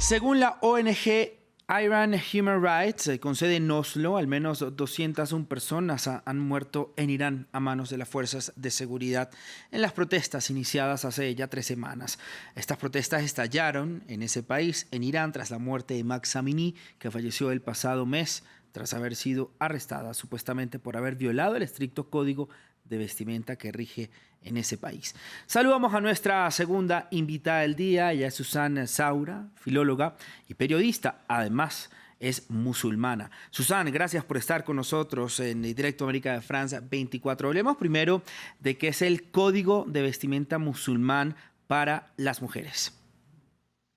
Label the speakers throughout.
Speaker 1: Según la ONG Iran Human Rights, con sede en Oslo, al menos 201 personas han muerto en Irán a manos de las fuerzas de seguridad en las protestas iniciadas hace ya 3 semanas. Estas protestas estallaron en ese país, en Irán, tras la muerte de Mahsa Amini, que falleció el pasado mes tras haber sido arrestada supuestamente por haber violado el estricto código de vestimenta que rige en ese país. Saludamos a nuestra segunda invitada del día. Ella es Susan Saura, filóloga y periodista. Además, es musulmana. Susan, gracias por estar con nosotros en Directo América de Francia 24. Hablemos primero de qué es el código de vestimenta musulmán para las mujeres.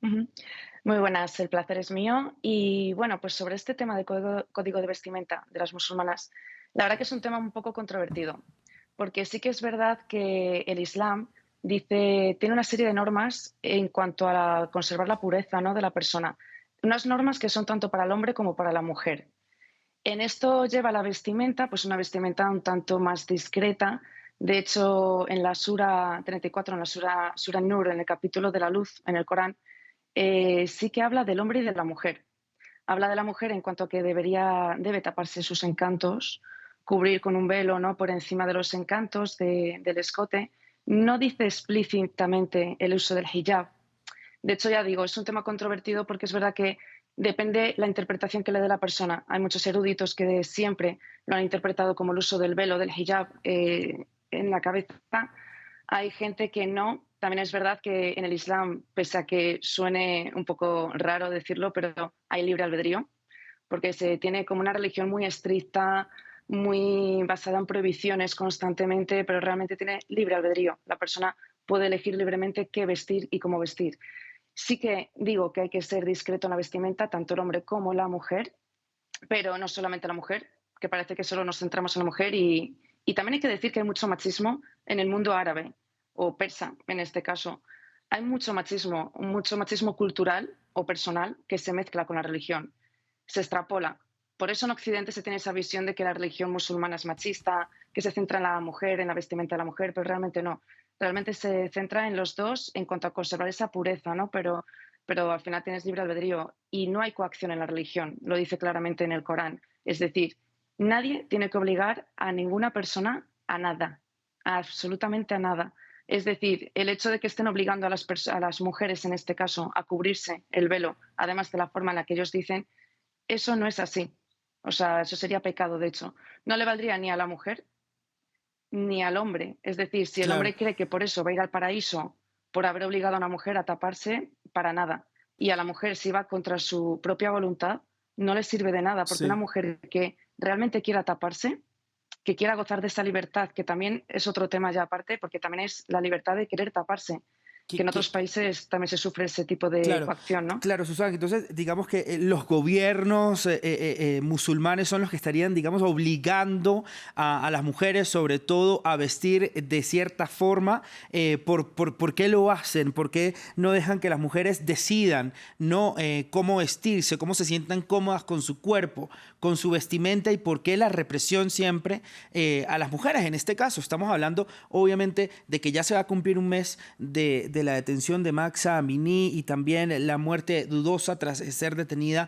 Speaker 2: Muy buenas, el placer es mío. Y bueno, pues sobre este tema de código de vestimenta de las musulmanas, la verdad que es un tema un poco controvertido, porque sí que es verdad que el Islam tiene una serie de normas en cuanto a conservar la pureza, ¿no?, de la persona. Unas normas que son tanto para el hombre como para la mujer. En esto lleva la vestimenta, pues una vestimenta un tanto más discreta. De hecho, en la Sura 34, en la Sura Nur, en el capítulo de la luz, en el Corán, sí que habla del hombre y de la mujer. Habla de la mujer en cuanto a que debe taparse sus encantos, cubrir con un velo, ¿no?, por encima de los encantos del escote. No dice explícitamente el uso del hijab. De hecho, ya digo, es un tema controvertido porque es verdad que depende la interpretación que le dé la persona. Hay muchos eruditos que siempre lo han interpretado como el uso del velo, del hijab, en la cabeza. Hay gente que no. También es verdad que en el Islam, pese a que suene un poco raro decirlo, pero hay libre albedrío, porque se tiene como una religión muy estricta, muy basada en prohibiciones constantemente, pero realmente tiene libre albedrío. La persona puede elegir libremente qué vestir y cómo vestir. Sí que digo que hay que ser discreto en la vestimenta, tanto el hombre como la mujer, pero no solamente la mujer, que parece que solo nos centramos en la mujer. Y también hay que decir que hay mucho machismo en el mundo árabe o persa, en este caso. Hay mucho machismo cultural o personal que se mezcla con la religión, se extrapola. Por eso en Occidente se tiene esa visión de que la religión musulmana es machista, que se centra en la mujer, en la vestimenta de la mujer, pero realmente no. Realmente se centra en los dos en cuanto a conservar esa pureza, ¿no? Pero al final tienes libre albedrío y no hay coacción en la religión, lo dice claramente en el Corán. Es decir, nadie tiene que obligar a ninguna persona a nada, absolutamente a nada. Es decir, el hecho de que estén obligando a las mujeres, en este caso, a cubrirse el velo, además de la forma en la que ellos dicen, eso no es así. O sea, eso sería pecado, de hecho. No le valdría ni a la mujer ni al hombre. Es decir, si el
Speaker 1: Claro,
Speaker 2: hombre cree que por eso va a ir al paraíso, por haber obligado a una mujer a taparse, para nada. Y a la mujer, si va contra su propia voluntad, no le sirve de nada, porque una
Speaker 1: sí.
Speaker 2: mujer que realmente quiera taparse, que quiera gozar de esa libertad, que también es otro tema ya aparte, porque también es la libertad de querer taparse, que
Speaker 1: ¿Qué,
Speaker 2: en
Speaker 1: qué,
Speaker 2: otros países también se sufre ese tipo de
Speaker 1: Claro,
Speaker 2: coacción, ¿no?
Speaker 1: claro, Susana. Entonces, digamos que los gobiernos musulmanes son los que estarían, digamos, obligando a las mujeres, sobre todo, a vestir de cierta forma. ¿Por qué lo hacen? ¿Por qué no dejan que las mujeres decidan no cómo vestirse, cómo se sientan cómodas con su cuerpo, con su vestimenta? ¿Y por qué la represión siempre a las mujeres? En este caso, estamos hablando, obviamente, de que ya se va a cumplir un mes de la detención de Mahsa Amini y también la muerte dudosa tras ser detenida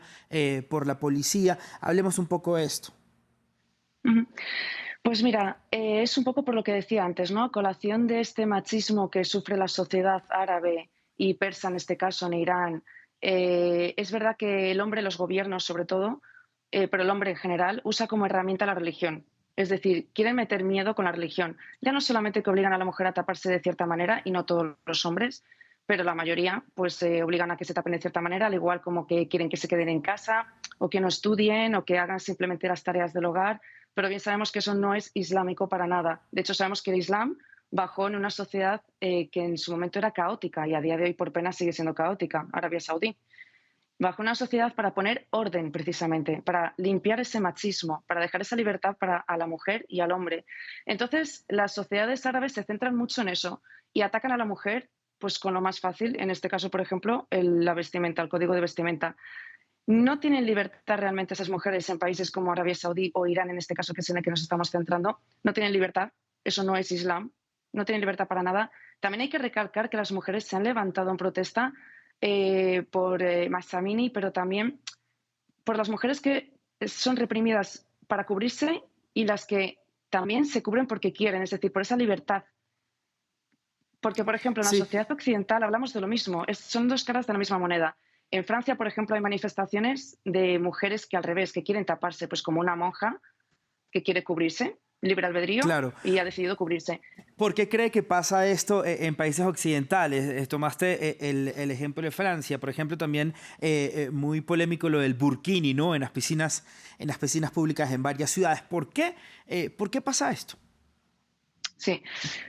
Speaker 1: por la policía. Hablemos un poco de esto.
Speaker 2: Ujú. Pues mira, es un poco por lo que decía antes, ¿no? A colación de este machismo que sufre la sociedad árabe y persa, en este caso en Irán. Es verdad que el hombre, los gobiernos sobre todo, pero el hombre en general, usa como herramienta la religión. Es decir, quieren meter miedo con la religión. Ya no solamente que obligan a la mujer a taparse de cierta manera, y no todos los hombres, pero la mayoría pues obligan a que se tapen de cierta manera, al igual como que quieren que se queden en casa o que no estudien o que hagan simplemente las tareas del hogar, pero bien sabemos que eso no es islámico para nada. De hecho, sabemos que el Islam bajó en una sociedad que en su momento era caótica y a día de hoy por pena sigue siendo caótica, Arabia Saudí. Bajó una sociedad para poner orden precisamente, para limpiar ese machismo, para dejar esa libertad a la mujer y al hombre. Entonces, las sociedades árabes se centran mucho en eso y atacan a la mujer pues con lo más fácil, en este caso, por ejemplo, la vestimenta, el código de vestimenta. No tienen libertad realmente esas mujeres en países como Arabia Saudí o Irán, en este caso que es en el que nos estamos centrando. No tienen libertad. Eso no es Islam. No tienen libertad para nada. También hay que recalcar que las mujeres se han levantado en protesta por Mahsa Amini, pero también por las mujeres que son reprimidas para cubrirse y las que también se cubren porque quieren, es decir, por esa libertad. Porque, por ejemplo, en la
Speaker 1: Sí,
Speaker 2: sociedad occidental hablamos de lo mismo, son dos caras de la misma moneda. En Francia, por ejemplo, hay manifestaciones de mujeres que al revés, que quieren taparse, pues como una monja que quiere cubrirse, libre albedrío,
Speaker 1: claro.
Speaker 2: y ha decidido cubrirse.
Speaker 1: ¿Por qué cree que pasa esto en países occidentales? Tomaste el ejemplo de Francia, por ejemplo, también muy polémico lo del burkini, ¿no? En las piscinas públicas en varias ciudades. ¿Por qué pasa esto?
Speaker 2: Sí,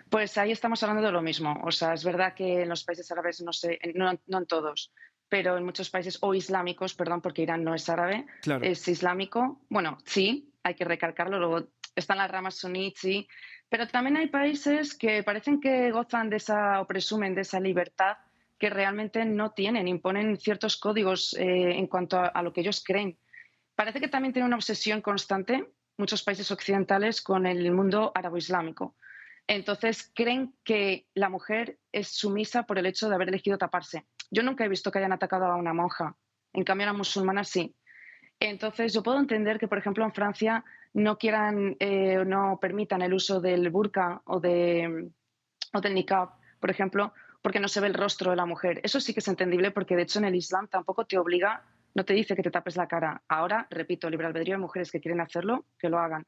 Speaker 2: pues ahí estamos hablando de lo mismo. O sea, es verdad que en los países árabes, no sé, no en todos, pero en muchos países, o islámicos, perdón, porque Irán no es árabe,
Speaker 1: Claro.
Speaker 2: es islámico. Bueno, sí, hay que recalcarlo, luego están las ramas suní, sí, pero también hay países que parecen que gozan de esa, o presumen de esa libertad que realmente no tienen, imponen ciertos códigos en cuanto a lo que ellos creen. Parece que también tienen una obsesión constante, muchos países occidentales, con el mundo árabe-islámico. Entonces, creen que la mujer es sumisa por el hecho de haber elegido taparse. Yo nunca he visto que hayan atacado a una monja. En cambio, a una musulmana sí. Entonces, yo puedo entender que, por ejemplo, en Francia no quieran, no permitan el uso del burka o del niqab, por ejemplo, porque no se ve el rostro de la mujer. Eso sí que es entendible porque, de hecho, en el Islam tampoco te obliga, no te dice que te tapes la cara. Ahora, repito, libre albedrío, hay mujeres que quieren hacerlo, que lo hagan.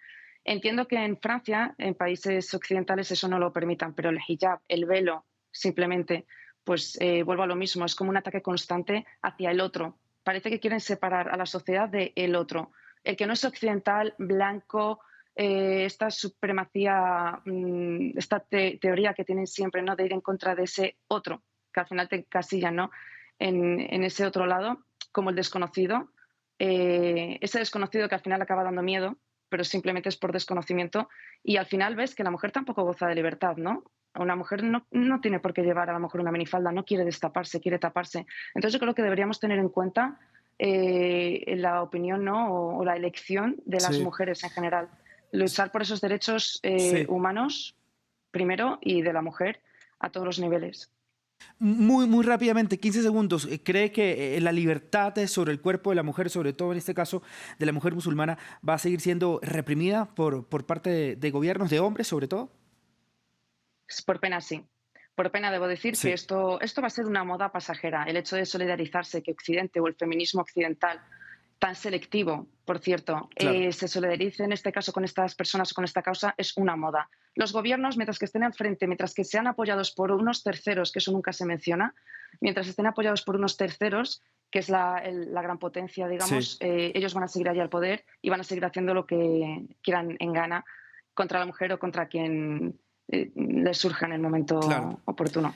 Speaker 2: Entiendo que en Francia, en países occidentales, eso no lo permitan, pero el hijab, el velo, simplemente, pues vuelvo a lo mismo, es como un ataque constante hacia el otro. Parece que quieren separar a la sociedad del otro. El que no es occidental, blanco, esta supremacía, esta teoría que tienen siempre, ¿no? De ir en contra de ese otro, que al final te encasillan, ¿no? En ese otro lado, como el desconocido, ese desconocido que al final acaba dando miedo, pero simplemente es por desconocimiento, y al final ves que la mujer tampoco goza de libertad, ¿no? Una mujer no tiene por qué llevar a lo mejor una minifalda, no quiere destaparse, quiere taparse. Entonces yo creo que deberíamos tener en cuenta la opinión, ¿no? O la elección de las
Speaker 1: Sí,
Speaker 2: mujeres en general. Luchar por esos derechos
Speaker 1: sí.
Speaker 2: humanos primero y de la mujer a todos los niveles.
Speaker 1: Muy rápidamente, 15 segundos. ¿Cree que la libertad sobre el cuerpo de la mujer, sobre todo en este caso de la mujer musulmana, va a seguir siendo reprimida por parte de gobiernos, de hombres sobre todo?
Speaker 2: Por pena sí. Por pena debo decir que
Speaker 1: Sí,
Speaker 2: esto va a ser una moda pasajera. El hecho de solidarizarse, que Occidente o el feminismo occidental, tan selectivo, por cierto,
Speaker 1: claro.
Speaker 2: se solidarice en este caso con estas personas o con esta causa, es una moda. Los gobiernos, mientras que estén al frente, mientras que sean apoyados por unos terceros, que eso nunca se menciona, mientras estén apoyados por unos terceros, que es la gran potencia,
Speaker 1: Sí.
Speaker 2: digamos, ellos van a seguir allí al poder y van a seguir haciendo lo que quieran en gana contra la mujer o contra quien les surja en el
Speaker 1: Claro.
Speaker 2: momento oportuno.